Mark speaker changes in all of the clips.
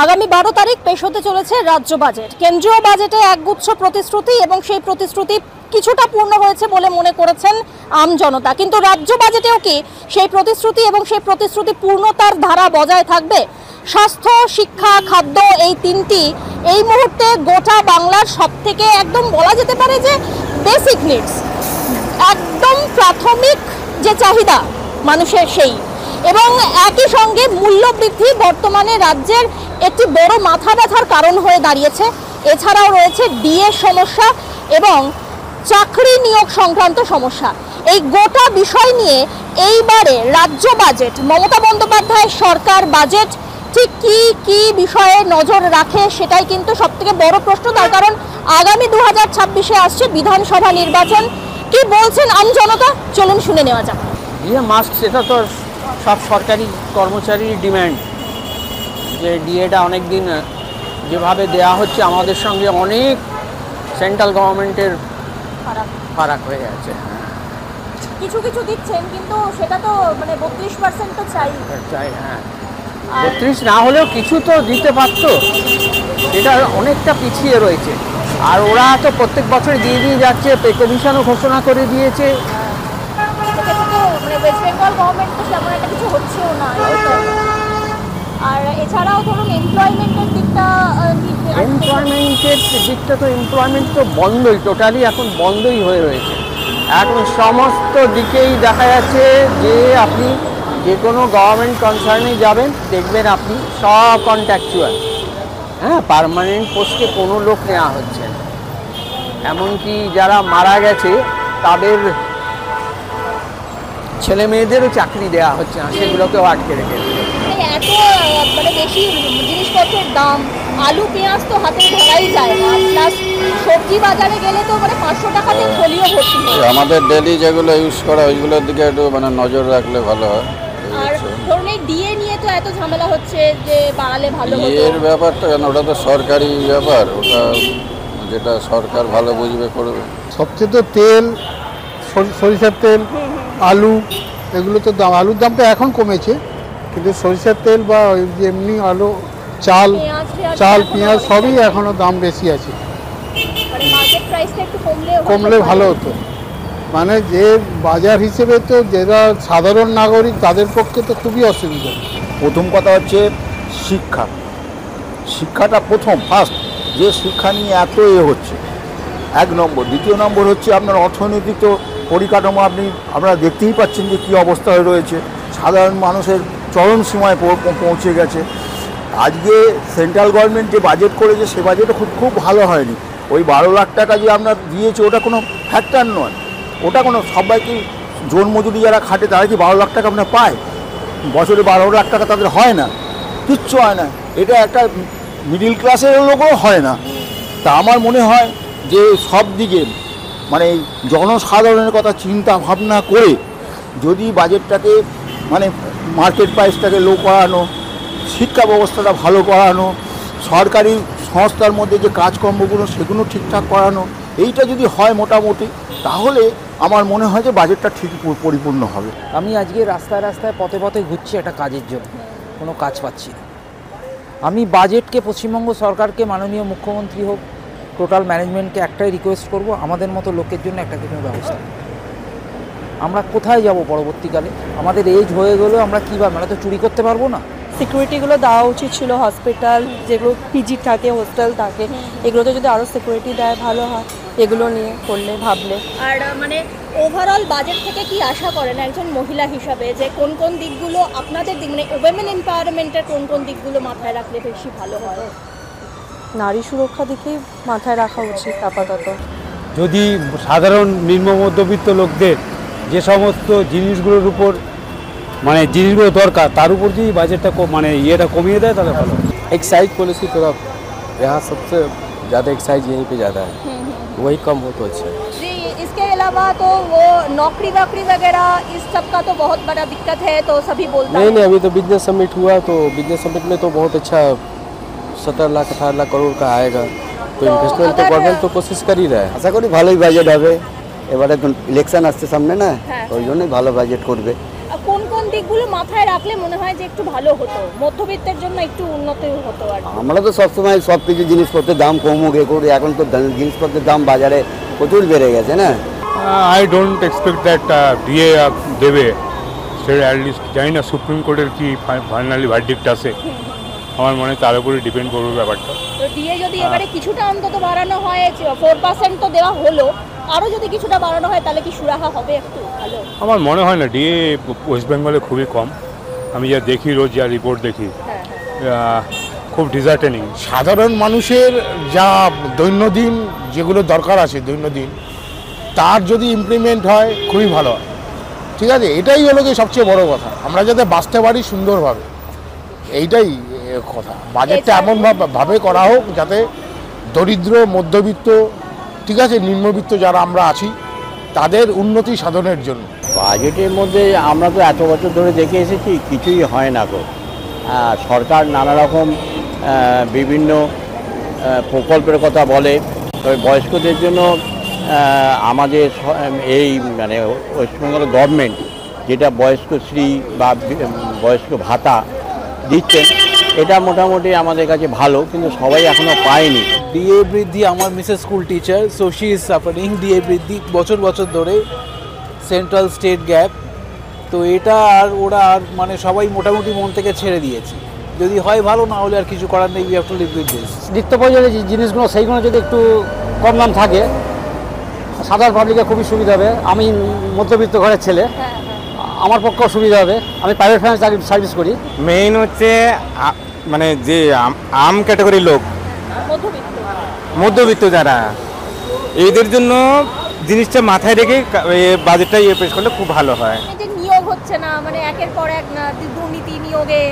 Speaker 1: আগামী 12 তারিখ পেশ হতে চলেছে রাজ্য বাজেট। কেন্দ্রীয় বাজেটে একগুচ্ছ প্রতিশ্রুতি এবং সেই প্রতিশ্রুতি কিছুটা পূর্ণ হয়েছে বলে মনে করেছেন আম জনতা, কিন্তু রাজ্য বাজেটেও কি সেই প্রতিশ্রুতি এবং সেই প্রতিশ্রুতি পূর্ণতার ধারা বজায় থাকবে? স্বাস্থ্য, শিক্ষা, খাদ্য এই তিনটি এই মুহূর্তে গোটা বাংলার সবথেকে একদম বলা যেতে পারে যে বেসিক নিডস, একদম প্রাথমিক যে চাহিদা মানুষের সেই, এবং একই সঙ্গে মূল্যবৃদ্ধি বর্তমানে রাজ্যের একটি বড় মাথা ব্যথার কারণ হয়ে দাঁড়িয়েছে। এছাড়াও রয়েছে ডিএ সমস্যা এবং চাকরি নিয়োগ সংক্রান্ত সমস্যা। এই গোটা বিষয় নিয়ে এইবারে রাজ্য বাজেট, মমতা বন্দ্যোপাধ্যায়ের সরকার বাজেট ঠিক কি কি বিষয়ে নজর রাখে সেটাই কিন্তু সবথেকে বড় প্রশ্ন। তার কারণ আগামী 2026-এ আসছে বিধানসভা নির্বাচন। কি বলছেন আম জনতা, চলুন শুনে নেওয়া যাক।
Speaker 2: ডিএ মাস্ক, সেটা তো সব সরকারি কর্মচারীর ডিম্যান্ড, যে ডিএটা অনেক দিন যেভাবে দেয়া হচ্ছে আমাদের সঙ্গে অনেক সেন্ট্রাল গভর্নমেন্টের ফারাক হয়ে গেছে।
Speaker 1: কিছু কিছু দিচ্ছেন কিন্তু সেটা তো মানে 32% তো চাই।
Speaker 2: হ্যাঁ, 32 না হলেও কিছু তো দিতে পারতো, এটা অনেকটা পিছিয়ে রয়েছে। আর ওরা তো প্রত্যেক বছর দিয়ে দিয়ে যাচ্ছে, পে কমিশনও ঘোষণা করে দিয়েছে।
Speaker 1: মানে ওয়েস্ট বেঙ্গল গভর্নমেন্ট তো তেমন একটা কিছু হচ্ছেও না। আর এছাড়াও ধরুন এমপ্লয়মেন্টের দিকটা
Speaker 2: এমপ্লয়মেন্ট তো বন্ধই, টোটালি এখন বন্ধই হয়ে রয়েছে। এখন সমস্ত দিকেই দেখা যাচ্ছে যে আপনি যে কোনো গভর্নমেন্ট কনসার্নে যাবেন, দেখবেন আপনি সব কন্ট্রাকচুয়াল। হ্যাঁ, পার্মানেন্ট পোস্টে কোনো লোক নেওয়া হচ্ছে না। এমনকি যারা মারা গেছে তাদের ছেলে মেয়েদেরও চাকরি দেওয়া হচ্ছে না, সেগুলোকেও আটকে রেখেছে।
Speaker 1: এত মানে বেশি জিনিসপত্রের দাম, আলু পেঁয়াজ তো হাতে ধরাই যায় না, প্লাস সবজি বাজারে গেলে তো মানে 500 টাকাতে থলিও ভর্তি হয়।
Speaker 3: আমাদের ডেলি যেগুলো ইউজ করা ওইগুলোর দিকে একটু মানে নজর রাখলে ভালো হয়।
Speaker 1: আর ধরুন এই ডিএ নিয়ে তো এত ঝামেলা হচ্ছে যে বাড়ালে ভালো হতো।
Speaker 3: এর ব্যাপারটা কেন, ওটা তো সরকারি ব্যাপার, ওটা যেটা সরকার ভালো বুঝবে করবে।
Speaker 4: সবচেয়ে তো তেল, সরিষার তেল, আলু, এগুলো তো দাম, আলুর দামটা এখন কমেছে, কিন্তু সরিষার তেল বা এমনি আলু, চাল, পেঁয়াজ সবই এখনও দাম বেশি আছে।
Speaker 1: মানে মার্কেট প্রাইসটা একটু
Speaker 4: কমলে ভালো হতো। মানে যে বাজার হিসেবে তো যারা সাধারণ নাগরিক তাদের পক্ষে তো খুবই অসুবিধা।
Speaker 5: প্রথম কথা হচ্ছে শিক্ষাটা ফার্স্ট যে শিক্ষা নিয়ে এত হচ্ছে, 1 নম্বর। দ্বিতীয় নম্বর হচ্ছে আপনার অর্থনৈতিক তো পরিকাঠামো, আপনারা দেখতেই পাচ্ছেন যে কী অবস্থা হয়ে রয়েছে, সাধারণ মানুষের চরম সীমায় পৌঁছে গেছে। আজকে সেন্ট্রাল গভর্নমেন্ট যে বাজেট করেছে সে বাজেটও খুব ভালো হয়নি। ওই 12 লাখ টাকা যে আপনার দিয়েছে ওটা কোনো ফ্যাক্টর নয়, ওটা কোনো, সবাই কি জোন মজুরি যারা খাটে তারা কি 12 লাখ টাকা আপনার পায়? বছরে 12 লাখ টাকা তাদের হয় না, কিচ্ছু হয় না। এটা একটা মিডিল ক্লাসের লোকও হয় না। তা আমার মনে হয় যে সব দিকে মানে জনসাধারণের কথা চিন্তা ভাবনা করে যদি বাজেটটাকে মানে মার্কেট প্রাইসটাকে লো করানো, শিক্ষা ব্যবস্থাটা ভালো করানো, সরকারি সংস্থার মধ্যে যে কাজকর্মগুলো সেগুলো ঠিকঠাক করানো, এইটা যদি হয় মোটামুটি, তাহলে আমার মনে হয় যে বাজেটটা ঠিক পরিপূর্ণ হবে।
Speaker 2: আমি আজকে রাস্তায় রাস্তায় পথে পথে ঘুরছি একটা কাজের জন্য, কোনো কাজ পাচ্ছি না। আমি বাজেটকে, পশ্চিমবঙ্গ সরকারকে, মাননীয় মুখ্যমন্ত্রী হোক, টোটাল ম্যানেজমেন্টকে একটাই রিকোয়েস্ট করব, আমাদের মতো লোকের জন্য একটা কিছু ব্যবস্থা। আমরা কোথায় যাব পরবর্তীকালে? আমাদের এজ হয়ে গেলেও আমরা কীভাবে, আমরা তো চুরি করতে পারবো না।
Speaker 6: সিকিউরিটিগুলো দেওয়া উচিত ছিল, হসপিটাল যেগুলো পিজি থাকে, হোস্টেল থাকে, এগুলোতে যদি আরও সিকিউরিটি দেয় ভালো হয়, এগুলো নিয়ে করলে ভাবলে।
Speaker 1: আর মানে ওভারঅল বাজেট থেকে কি আশা করেন একজন মহিলা হিসাবে, যে কোন কোন দিকগুলো আপনাদের দিক মানে উইমেন এম্পাওয়ারমেন্টের কোন কোন দিকগুলো মাথায় রাখলে বেশি ভালো হয়?
Speaker 6: নারী সুরক্ষা দিকেই মাথায় রাখা উচিত আপাতত।
Speaker 7: যদি সাধারণ নিম্ন মধ্যবিত্ত লোকদের যে সমস্ত জিনিসগুলোর উপর মানে জিনিসগুলো দরকার তার উপর যদি বাজেটটা মানে ইয়েটা কমিয়ে দেয় তাহলে ভালো।
Speaker 8: एक्साइज पॉलिसी थोड़ा यहाँ सबसे ज़्यादा एक्साइज यहीं पे ज़्यादा है, वही कम हो तो अच्छा है।
Speaker 1: जी, इसके अलावा तो वो नौकरी वगैरह इस सब का तो बहुत बड़ा दिक्कत है, तो सभी बोलते हैं।
Speaker 8: नहीं, अभी तो बिजनेस समिट हुआ, तो बिजनेस समिट में तो बहुत अच्छा 17 लाख 18 लाख करोड़ का आएगा, तो इन्वेस्टमेंट तो गवर्नमेंट तो कोशिश कर ही रहा है।
Speaker 9: আশা করি ভালোই বাজেট হবে। এবারে ইলেকশন আসছে সামনে না, ওই জন্যই ভালো বাজেট করবে।
Speaker 1: কোন কোন দিকগুলো মাথায় রাখলে মনে হয় যে একটু ভালো হতো, মধ্যবিত্তের জন্য একটু উন্নতি হতো আর কি।
Speaker 9: আমরা তো সবসময় সব কিছু জিনিসপত্রের দাম কমুক এ করি, এখন তো জিনিসপত্রের দাম বাজারে প্রচুর বেড়ে গেছে না।
Speaker 7: I don't expect that DA দেবে, সেটা অ্যাটলিস্ট জানি না সুপ্রিম কোর্টের কি ফাইনালি ভার্ডিক্ট আছে, আমার মনে হয় তার উপরে ডিপেন্ড করবে ব্যাপারটা।
Speaker 1: তো ডিএ যদি এবারে কিছুটা অন্তত বাড়ানো হয়, 4% তো দেওয়া হলো, আরও যদি কিছুটা বাড়ানো হয় তাহলে কি সুরাহা হবে একটু ভালো?
Speaker 7: আমার মনে হয় না, ডিএ ওয়েস্ট বেঙ্গলে খুবই কম, আমি যা দেখি রোজ যা রিপোর্ট দেখি খুব ডিজার্টেনিং।
Speaker 4: সাধারণ মানুষের যা দৈনন্দিন যেগুলো দরকার আছে দৈনন্দিন, তার যদি ইমপ্লিমেন্ট হয় খুবই ভালো হয়। ঠিক আছে, এটাই হলো কি সবচেয়ে বড় কথা, আমরা যাতে বাঁচতে পারি সুন্দরভাবে, এইটাই কথা। বাজেটটা এমন ভাবে করা হোক যাতে দরিদ্র, মধ্যবিত্ত, ঠিক আছে, নিম্নবিত্ত যারা আমরা আছি তাদের উন্নতি সাধনের জন্য।
Speaker 2: বাজেটের মধ্যে আমরা তো এত বছর ধরে দেখে এসেছি কিছুই হয় না গো। সরকার নানা রকম বিভিন্ন প্রকল্পের কথা বলে, তবে বয়স্কদের জন্য আমাদের এই মানে ওয়েস্টবেঙ্গল গভর্নমেন্ট যেটা বয়স্কশ্রী বা বয়স্ক ভাতা দিচ্ছেন, এটা মোটামুটি আমাদের কাছে ভালো, কিন্তু সবাই এখনও পায়নি।
Speaker 8: ডিএ বৃদ্ধি, আমার Mrs school teacher, so she is suffering DA বৃদ্ধি বছর বছর ধরে, সেন্ট্রাল স্টেট গ্যাপ, তো এটা আর ওরা আর মানে সবাই মোটামুটি মন থেকে ছেড়ে দিয়েছে। যদি হয় ভালো, না হলে আর কিছু করার নেই, we have to live with this.
Speaker 2: নিত্য প্রয়োজনীয় যে জিনিসগুলো সেইগুলো যদি একটু কম দাম থাকে, সাধারণ পাবলিকের খুবই সুবিধা হবে। আমি মধ্যবিত্ত ঘরের ছেলে, আমার পক্ষেও সুবিধা হবে, আমি প্রাইভেট ফাইন্যান্স সার্ভিস করি।
Speaker 10: মেইন হচ্ছে মানে যে আম ক্যাটাগরির লোক, মধ্যবিত্ত যারা, এদের জন্য জিনিসটা মাথায় রেখে বাজেটটা পেশ করলে খুব ভালো হয়।
Speaker 1: যে নিয়োগ হচ্ছে না, মানে একের পর এক দুর্নীতি নিয়োগে,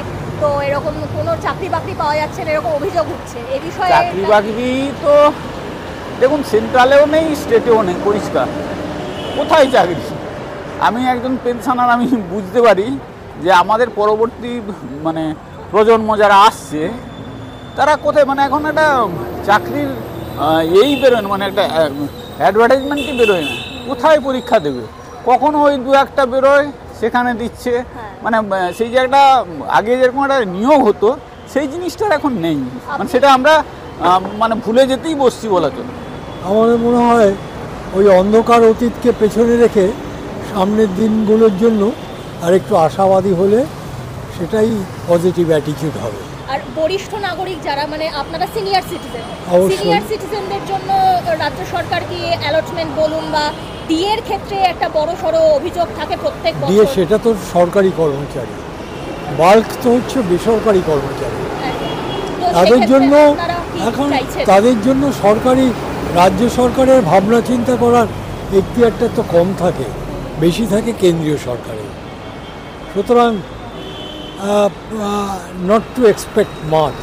Speaker 1: তো এরকম কোনো চাকরি বাকরি পাওয়া যাচ্ছে না, এরকম অভিযোগ উঠছে। এই বিষয়ে
Speaker 11: চাকরি বাকরি তো দেখুন, সেন্ট্রালেও নেই, স্টেটেও নেই, পরিষ্কার। কোথায় চাকরি? আমি একজন পেনশনার, আমি বুঝতে পারি যে আমাদের পরবর্তী মানে প্রজন্ম যারা আসছে তারা কোথায়, মানে এখন একটা চাকরির এই বেরোয় না, মানে একটা অ্যাডভার্টাইজমেন্টই বেরোয় না, কোথায় পরীক্ষা দেবে, কখনো ওই দু একটা বেরোয় সেখানে দিচ্ছে, মানে সেই যে একটা আগে যেরকম একটা নিয়োগ হতো সেই জিনিসটার এখন নেই, মানে সেটা আমরা মানে ভুলে যেতেই বসছি বলা চলে।
Speaker 4: আমার মনে হয় ওই অন্ধকার অতীতকে পেছনে রেখে সামনের দিনগুলোর জন্য আরেকটু আশাবাদী হলে সেটাই পজিটিভ অ্যাটিটিউড হবে।
Speaker 1: আর বরিষ্ঠ নাগরিক যারা, মানে আপনারা সিনিয়র সিটিজেন, সিনিয়র সিটিজেনদের জন্য রাজ্য সরকার কি অ্যালটমেন্ট বলুন বা ডিএর ক্ষেত্রে একটা বড় সড়ো অভিযোগ থাকে প্রত্যেক বছর।
Speaker 4: ডিএ সেটা তো সরকারি কর্মচারী, বাল্ক তো হচ্ছে বেসরকারি কর্মচারী, তাদের জন্য এখন তাদের জন্য সরকারি রাজ্য সরকারের ভাবনা চিন্তা করার এখতিয়ারটা তো কম থাকে, বেশি থাকে কেন্দ্রীয় সরকারের। সুতরাং নট টু এক্সপেক্ট মাচ।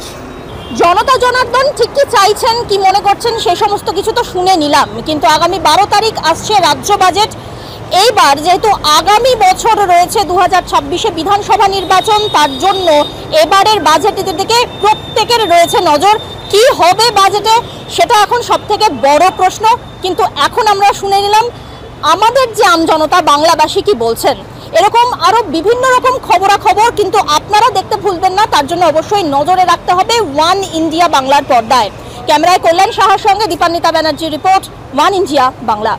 Speaker 1: জনতা জনার্দন ঠিক কি চাইছেন, কি মনে করছেন, সে সমস্ত কিছু তো শুনে নিলাম, কিন্তু আগামী 12 তারিখ আসছে রাজ্য বাজেট। এইবার যেহেতু আগামী বছর রয়েছে 2026-এ বিধানসভা নির্বাচন, তার জন্য এবারের বাজেটের দিকে প্রত্যেকের রয়েছে নজর। কি হবে বাজেটে সেটা এখন সবথেকে বড় প্রশ্ন, কিন্তু এখন আমরা শুনে নিলাম আমাদের যে আমজনতা বাংলাবাসী কি বলছেন। এরকম আরও বিভিন্ন রকম খবরাখবর কিন্তু আপনারা দেখতে ভুলবেন না, তার জন্য অবশ্যই নজরে রাখতে হবে ওয়ান ইন্ডিয়া বাংলার পর্দায়। ক্যামেরায় কল্যাণ সাহার সঙ্গে Dipanwita Banerjee report, one India Bangla.